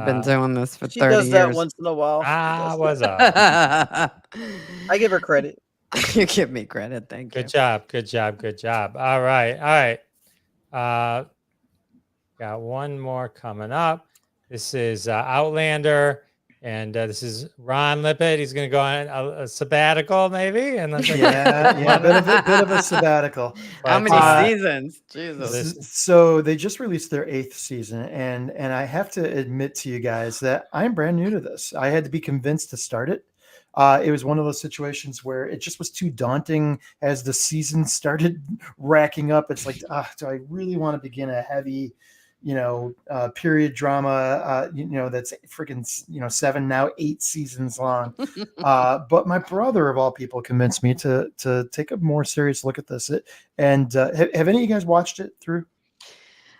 been doing this for 30 years. She does that once in a while. What's up? I give her credit. You give me credit. Thank you. Good job. All right. Got one more coming up. This is Outlander. And this is Ron Lippett. He's going to go on a sabbatical, maybe. And bit of a sabbatical. How many seasons? Jesus. So they just released their 8th season, and I have to admit to you guys that I'm brand new to this. I had to be convinced to start it. It was one of those situations where it just was too daunting as the season started racking up. It's like, do I really want to begin a heavy, period drama, that's freaking, 7, now 8 seasons long. But my brother of all people convinced me to take a more serious look at this. Have any of you guys watched it through?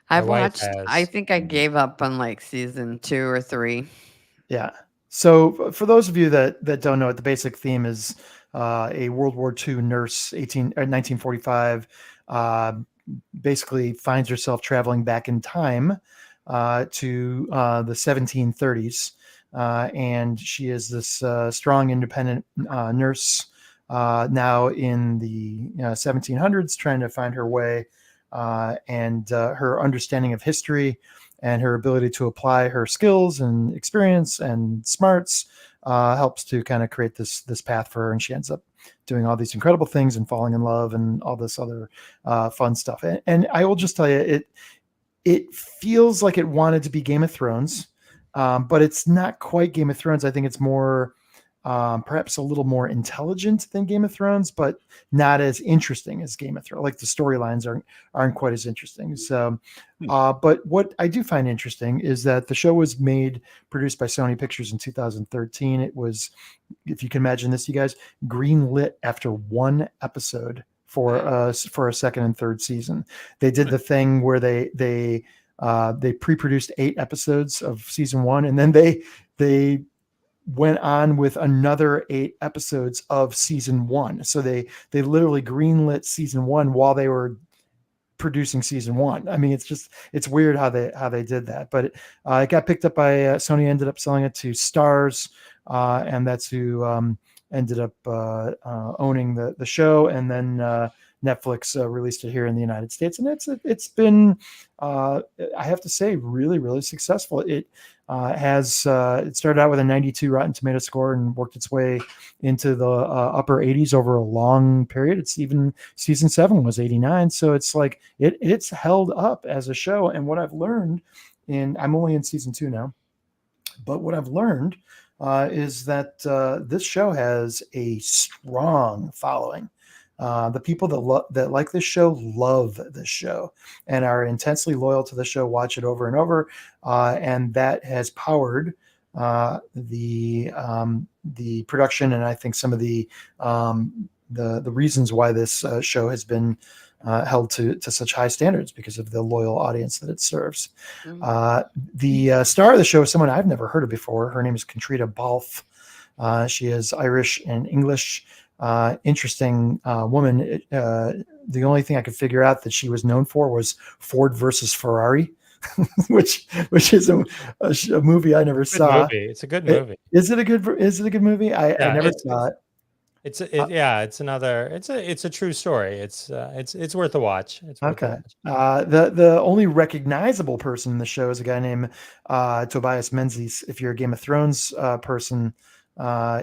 I've watched, I think I gave up on like season 2 or 3. Yeah. So for those of you that don't know it, the basic theme is a World War II nurse, 1945, basically finds herself traveling back in time to the 1730s. And she is this strong, independent nurse now in the 1700s, trying to find her way, and her understanding of history and her ability to apply her skills and experience and smarts helps to kind of create this path for her. And she ends up doing all these incredible things and falling in love and all this other fun stuff. And I will just tell you, it feels like it wanted to be Game of Thrones, but it's not quite Game of Thrones. I think it's more perhaps a little more intelligent than Game of Thrones, but not as interesting as Game of Thrones. Like the storylines aren't quite as interesting. So, but what I do find interesting is that the show was produced by Sony Pictures in 2013. It was, if you can imagine this, you guys, green lit after 1 episode for a second and third season. They did the thing where they pre-produced 8 episodes of season 1, and then they went on with another 8 episodes of season 1. So they literally greenlit season 1 while they were producing season 1. I mean, it's weird how they did that, but it got picked up by Sony. Ended up selling it to Stars, and that's who ended up owning the show, and then Netflix released it here in the United States, and it's been I have to say really successful. It it started out with a 92 Rotten Tomato score and worked its way into the upper 80s over a long period. It's even season 7 was 89, so it's like it's held up as a show. And what I've learned, I'm only in season 2 now, but what I've learned is that this show has a strong following. The people that like this show love this show and are intensely loyal to the show, watch it over and over, and that has powered the production, and I think some of the reasons why this show has been held to such high standards because of the loyal audience that it serves. The star of the show is someone I've never heard of before. Her name is Contrita Balfe. She is Irish and English. Interesting woman. The only thing I could figure out that she was known for was Ford versus Ferrari, which is a movie I never saw. Movie. It's a good movie. Is it a good movie? I never saw it. It's a true story. It's worth a watch. Okay. The only recognizable person in the show is a guy named Tobias Menzies. If you're a Game of Thrones person,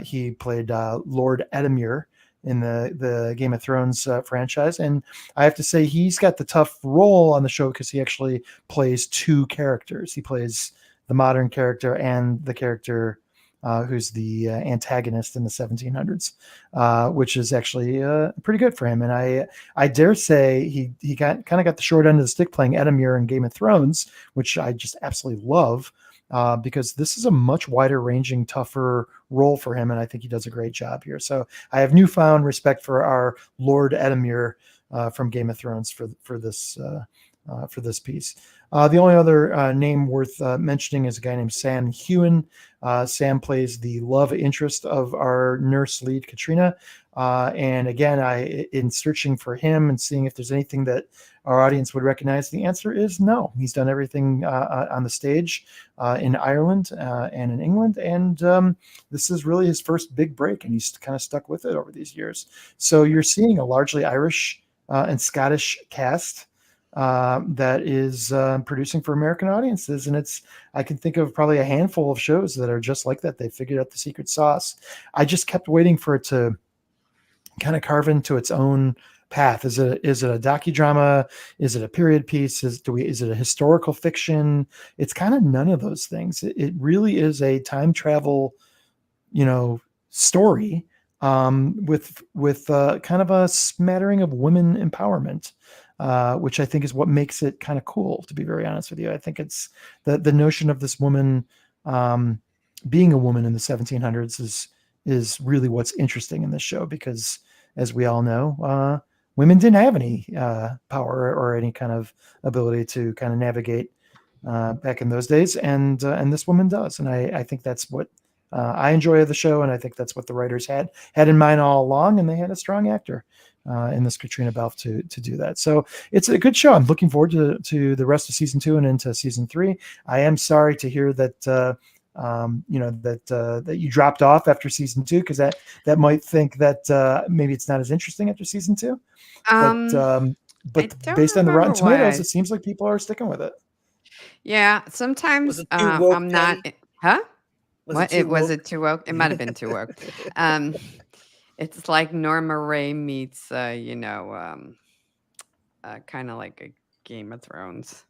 he played Lord Edmure in the Game of Thrones franchise, and I have to say he's got the tough role on the show because he actually plays two characters. He plays the modern character and the character who's the antagonist in the 1700s, which is actually pretty good for him. And I dare say he kind of got the short end of the stick playing Edmure in Game of Thrones, which I just absolutely love. Because this is a much wider ranging, tougher role for him. And I think he does a great job here. So I have newfound respect for our Lord Edmure from Game of Thrones for this piece. The only other name worth mentioning is a guy named Sam Heughan. Sam plays the love interest of our nurse lead, Katrina. And again, in searching for him and seeing if there's anything that our audience would recognize, the answer is no. He's done everything on the stage in Ireland and in England. And this is really his first big break, and he's kind of stuck with it over these years. So you're seeing a largely Irish and Scottish cast that is producing for American audiences. And I can think of probably a handful of shows that are just like that. They figured out the secret sauce. I just kept waiting for it to kind of carve into its own path. Is it a docudrama? Is it a period piece? Is it a historical fiction? It's kind of none of those things. It really is a time travel, story with kind of a smattering of women empowerment, which I think is what makes it kind of cool, to be very honest with you. I think it's the notion of this woman being a woman in the 1700s is really what's interesting in this show, because as we all know, women didn't have any power or any kind of ability to kind of navigate back in those days, and this woman does. And I think that's what I enjoy of the show, and I think that's what the writers had in mind all along, and they had a strong actor in this Katrina Balfe to do that. So it's a good show. I'm looking forward to the rest of season 2 and into season 3. I am sorry to hear that that you dropped off after season 2, because that might think that maybe it's not as interesting after season 2. But based on the Rotten Tomatoes, it seems like people are sticking with it. Yeah, sometimes I'm not. Huh? Was it too woke? It might have been too woke. It's like Norma Ray meets, kind of like a Game of Thrones.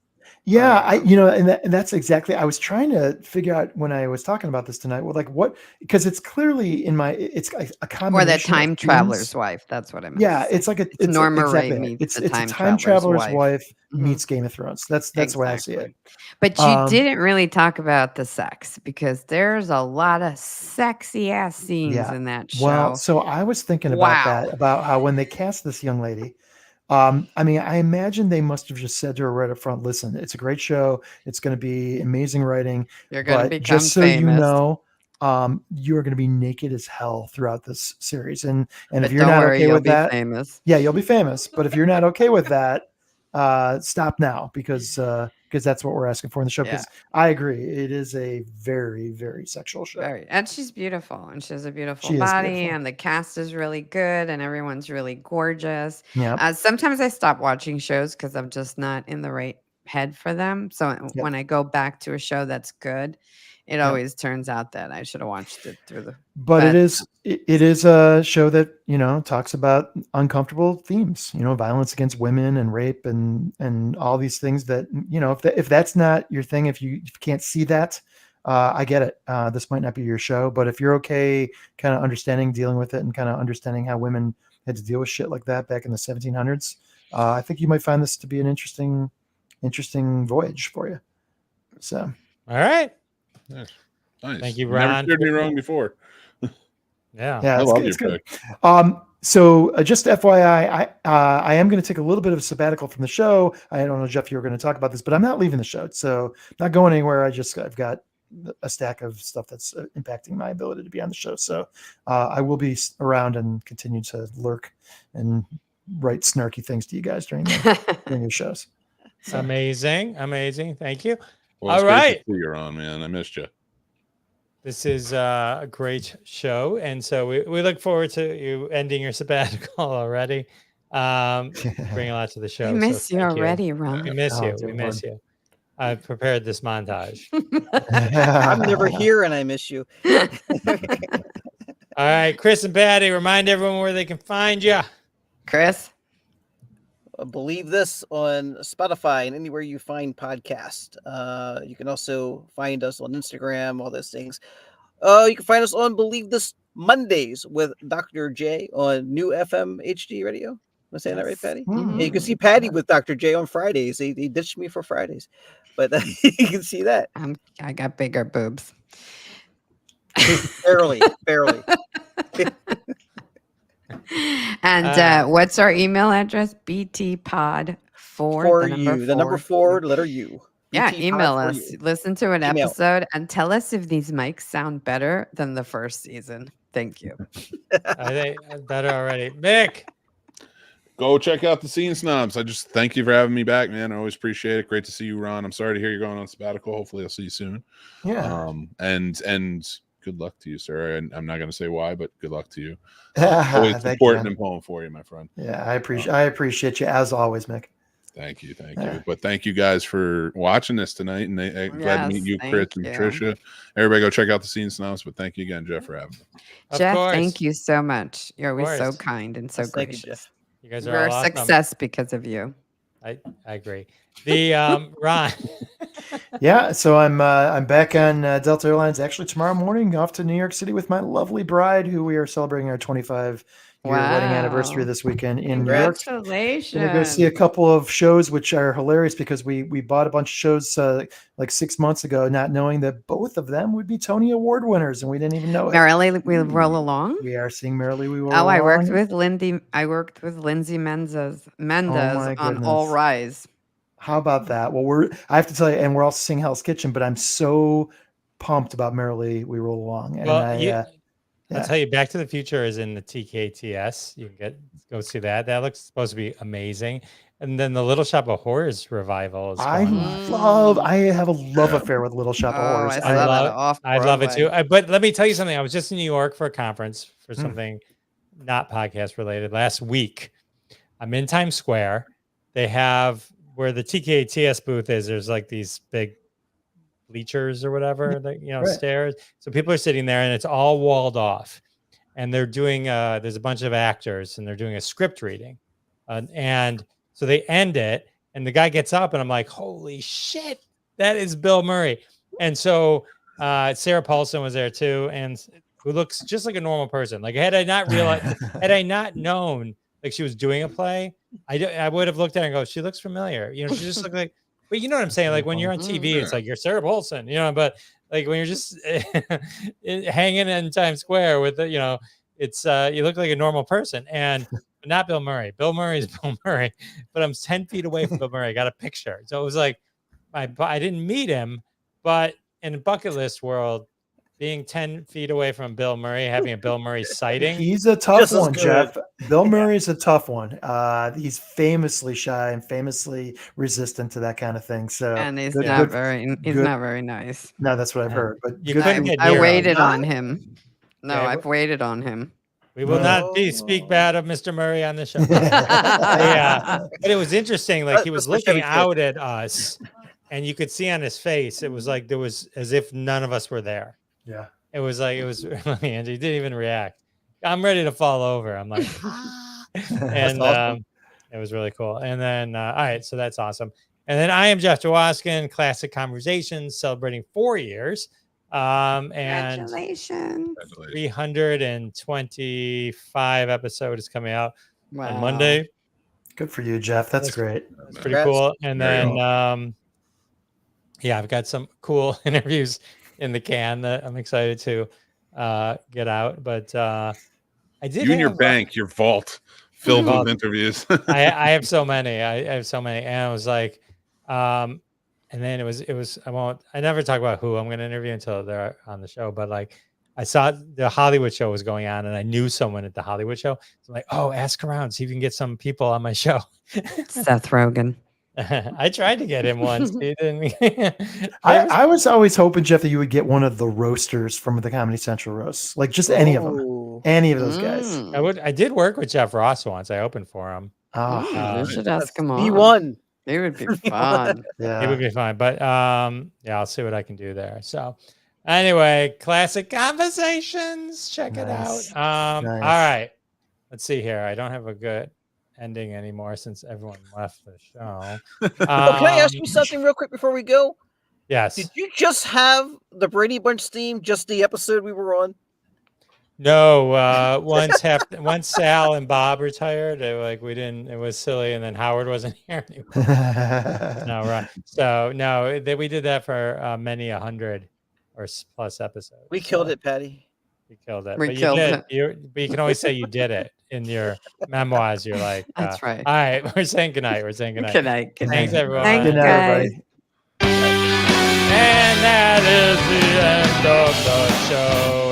Yeah, and that's exactly. I was trying to figure out when I was talking about this tonight. Well, like what? Because it's clearly it's a combination. Or the time traveler's wife. That's what I meant. Yeah, it's like it's Norma exactly Ray meets it's a time traveler's wife meets Game of Thrones. That's the way I see it. But you didn't really talk about the sex, because there's a lot of sexy ass scenes in that show. Well, so I was thinking about that, about how when they cast this young lady. I imagine they must have just said to her right up front, listen, it's a great show. It's going to be amazing writing. You're going to become just so famous. You know, you're going to be naked as hell throughout this series. And if you're not okay with that, you'll be famous. But if you're not okay with that, stop now, because because that's what we're asking for in the show. Because I agree, it is a very, very sexual show. And she's beautiful, and she has a beautiful She is body, beautiful. and the cast is really good, and everyone's really gorgeous. Yeah. Sometimes I stop watching shows because I'm just not in the right head for them. So when I go back to a show that's good, it always turns out that I should have watched it through the. But it is a show that, you know, talks about uncomfortable themes, you know, violence against women and rape and all these things that, you know, if that's not your thing, if you can't see that, I get it. This might not be your show, but if you're okay kind of dealing with it and kind of understanding how women had to deal with shit like that back in the 1700s, I think you might find this to be an interesting voyage for you. So, all right. Nice. Thank you, Ron. Never steered me wrong before. Yeah, I love your pick. So just FYI, I am going to take a little bit of a sabbatical from the show. I don't know, Jeff, you were going to talk about this, but I'm not leaving the show. So not going anywhere. I've got a stack of stuff that's impacting my ability to be on the show. So I will be around and continue to lurk and write snarky things to you guys during your shows. So. Amazing. Thank you. Well, all right. To see you're on, man. I missed you. This is a great show, and so we look forward to you ending your sabbatical already. Bring a lot to the show. I miss you already, Ron. We miss you. We miss you. I've prepared this montage. I'm never here, and I miss you. All right, Chris and Patty, remind everyone where they can find you. Chris? Believe This on Spotify and anywhere you find podcasts. You can also find us on Instagram, all those things. You can find us on Believe This Mondays with Dr. J on New FM HD Radio. Am I saying that right, Patty? Mm-hmm. Yeah, you can see Patty with Dr. J on Fridays. They ditched me for Fridays, but you can see that. I got bigger boobs. Barely. And what's our email address? btpod for you. The number 4, letter U. Yeah, email us. Listen to an episode and tell us if these mics sound better than the first season. Thank you. I think better already. Mick. Go check out the Scene Snobs. I just thank you for having me back, man. I always appreciate it. Great to see you, Ron. I'm sorry to hear you're going on sabbatical. Hopefully I'll see you soon. Yeah. And good luck to you, sir. And I'm not going to say why, but good luck to you. Always important and pulling for you, my friend. Yeah, I appreciate you as always, Mick. Thank you. But thank you guys for watching this tonight, and glad to meet you, Chris and Patricia. Everybody, go check out the Scene Snobs. But thank you again, Jeff, for having me. Jeff, thank you so much. You're always so kind and so gracious. You guys are We're all a success because of you. I agree. The Ron. Yeah, so I'm back on Delta Airlines actually tomorrow morning, off to New York City with my lovely bride, who we are celebrating our 25-year wedding anniversary this weekend in New York. Congratulations! We're going to go see a couple of shows, which are hilarious because we bought a bunch of shows like 6 months ago, not knowing that both of them would be Tony Award winners, and we didn't even know it. Merrily We Roll Along. We are seeing Merrily We Roll Along. I worked with Lindsay Mendez on All Rise. How about that? Well, I have to tell you, and we're also seeing Hell's Kitchen, but I'm so pumped about Merrily We Roll Along. And I'll tell you, Back to the Future is in the TKTS. You can go see that. That looks supposed to be amazing. And then the Little Shop of Horrors revival is I have a love affair with Little Shop of Horrors. I love it too. But let me tell you something. I was just in New York for a conference for something not podcast related last week. I'm in Times Square. They have where the TKTS booth is. There's like these big bleachers or whatever, stairs. So people are sitting there and it's all walled off. And they're doing, there's a bunch of actors and they're doing a script reading. And so they end it and the guy gets up and I'm like, holy shit, that is Bill Murray. And so Sarah Paulson was there too. And who looks just like a normal person. Like had I not known like she was doing a play, I would have looked at her and go, she looks familiar. She just looked like, but you know what I'm saying? Like when you're on TV, it's like you're Sarah Paulson, but like when you're just hanging in Times Square with it's you look like a normal person and not Bill Murray. Bill Murray is Bill Murray, but I'm 10 feet away from Bill Murray. I got a picture. So it was like, I didn't meet him, but in the bucket list world, being 10 feet away from Bill Murray, having a Bill Murray sighting. He's a tough Just as one, good. Jeff. Bill Murray's a tough one. He's famously shy and famously resistant to that kind of thing. So And he's good- not good- very he's good- not very nice. No, that's what I've Yeah. heard. But You good couldn't for- get I near him. waited Huh? on him. No, Okay, I've waited on him. We will No. not speak bad of Mr. Murray on the show. Yeah, but it was interesting. Like he was That's my looking Chevy out at us, and you could see on his face, it was like there was as if none of us were there. Yeah. It was like it was Angie didn't even react. I'm ready to fall over. I'm like, and awesome. it was really cool. And then all right, so that's awesome. And then I am Jeff Jawaskin, Classic Conversations, celebrating 4 years. And Congratulations. 325 episode is coming out on Wow. Monday. Good for you, Jeff. That's That's- great. That's pretty Congrats. cool. And Very then yeah, I've got some cool interviews in the can that I'm excited to get out. But I did You and your have, bank, your vault filled Vault. with interviews. I have so many. I have so many. And I was like, and then it was I never talk about who I'm going to interview until they're on the show, but like I saw the Hollywood show was going on and I knew someone at the Hollywood show. So I'm like, oh, ask around, see if you can get some people on my show. Seth Rogen. I tried to get him once. He didn't. I was always hoping, Jeff, that you would get one of the roasters from the Comedy Central roasts, like just any of them, Ooh. any of those guys. Mm. I did work with Jeff Ross once. I opened for him. Oh, You should ask him on. B1. It would be fun. It yeah. would be fine, but yeah, I'll see what I can do there. So anyway, Classic Conversations, check it out. Nice. All Nice. right, let's see here. I don't have a good ending anymore since everyone left the show. Oh, can I ask you something real quick before we go? Yes. Did you just have the Brady Bunch theme, just the episode we were on? No, once Sal and Bob retired, we didn't. It was silly, and then Howard wasn't here anymore. No, right. So no, we did that for many 100 or plus episodes. We killed it, Patty. You killed it. We But killed you it. did. But you can always say you did it in your memoirs. You're like, That's right. all right, we're saying goodnight. We're saying goodnight. Good night. Good Thanks, night. everyone. Thanks, Good night, guys. everybody. And that is the end of the show.